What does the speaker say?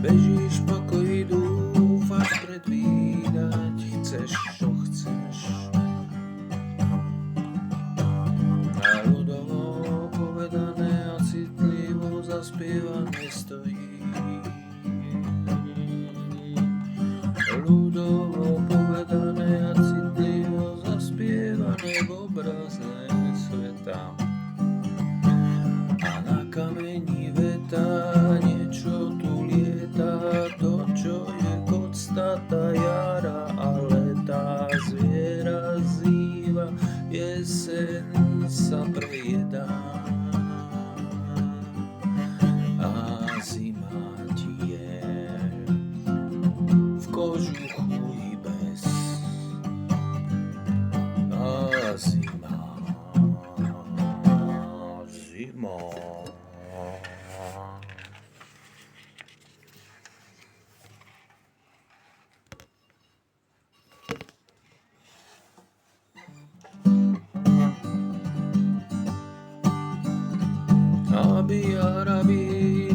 Bežíš v pokoji, dúfaš predvídať, chceš, čo chceš. A ľudovo povedané a citlivo zaspievané stojí. Ľudovo povedané a citlivo zaspievané v obraze sveta. A na kameni veta niečo tu lieta, to čo je podstata jara a leta. Zviera zýva, jeseň sa prejedá a zima tie v kožuchu i bez a zima. Abi arabi